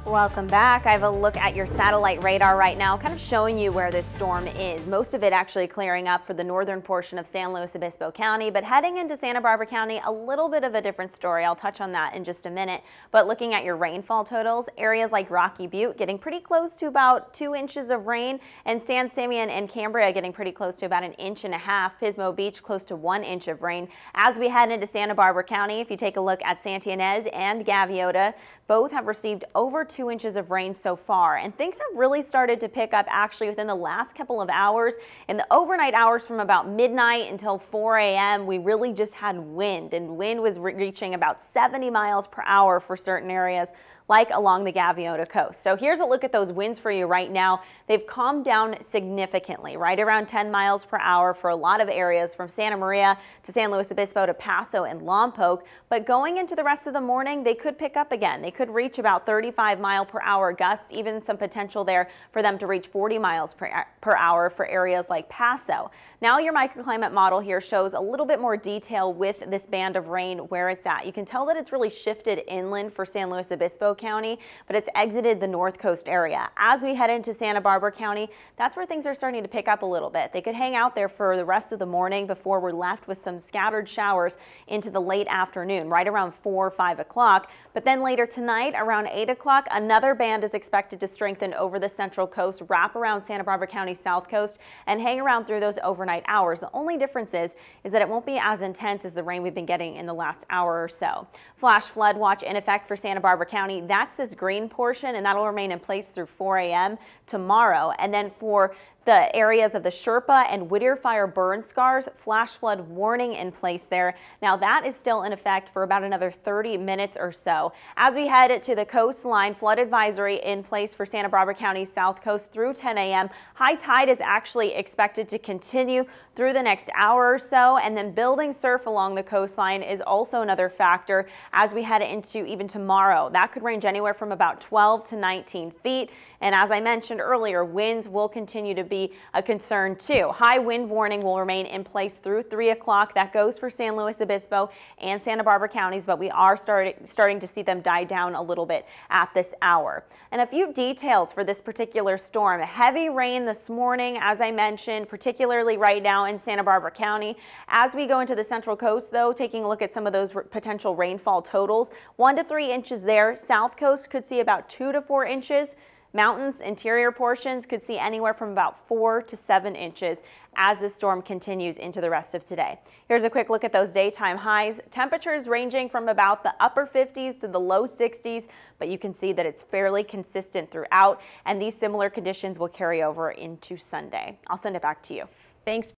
Welcome back. I have a look at your satellite radar right now, kind of showing you where this storm is. Most of it actually clearing up for the northern portion of San Luis Obispo County, but heading into Santa Barbara County, a little bit of a different story. I'll touch on that in just a minute. But looking at your rainfall totals, areas like Rocky Butte getting pretty close to about 2 inches of rain, and San Simeon and Cambria getting pretty close to about 1.5 inches. Pismo Beach close to 1 inch of rain. As we head into Santa Barbara County, if you take a look at Santa Ynez and Gaviota, both have received over 2 inches of rain so far, and things have really started to pick up actually within the last couple of hours. In the overnight hours from about midnight until 4 a.m., we really just had wind, and wind was reaching about 70 miles per hour for certain areas, like along the Gaviota coast. So here's a look at those winds for you right now. They've calmed down significantly, right around 10 miles per hour for a lot of areas from Santa Maria to San Luis Obispo to Paso and Lompoc. But going into the rest of the morning, they could pick up again. They could reach about 35 mile per hour gusts, even some potential there for them to reach 40 miles per hour for areas like Paso. Now your microclimate model here shows a little bit more detail with this band of rain where it's at. You can tell that it's really shifted inland for San Luis Obispo County, but it's exited the north coast area. As we head into Santa Barbara County, that's where things are starting to pick up a little bit. They could hang out there for the rest of the morning before we're left with some scattered showers into the late afternoon, right around 4 or 5 o'clock. But then later tonight, around 8 o'clock, another band is expected to strengthen over the central coast, wrap around Santa Barbara County south coast, and hang around through those overnight hours. The only difference is that it won't be as intense as the rain we've been getting in the last hour or so. Flash flood watch in effect for Santa Barbara County. That's this green portion, and that'll remain in place through 4 a.m. tomorrow. And then for the areas of the Sherpa and Whittier fire burn scars, flash flood warning in place there. Now that is still in effect for about another 30 minutes or so. As we head to the coastline, flood advisory in place for Santa Barbara County south coast through 10 a.m. High tide is actually expected to continue through the next hour or so, and then building surf along the coastline is also another factor as we head into even tomorrow. That could range anywhere from about 12 to 19 feet. And as I mentioned earlier, winds will continue to be a concern too. High wind warning will remain in place through 3 o'clock. That goes for San Luis Obispo and Santa Barbara counties, but we are starting to see them die down a little bit at this hour. And a few details for this particular storm. Heavy rain this morning, as I mentioned, particularly right now in Santa Barbara County. As we go into the central coast, though, taking a look at some of those potential rainfall totals, 1 to 3 inches there. South coast could see about 2 to 4 inches. Mountains, interior portions could see anywhere from about 4 to 7 inches as the storm continues into the rest of today. Here's a quick look at those daytime highs. Temperatures ranging from about the upper 50s to the low 60s, but you can see that it's fairly consistent throughout, and these similar conditions will carry over into Sunday. I'll send it back to you. Thanks.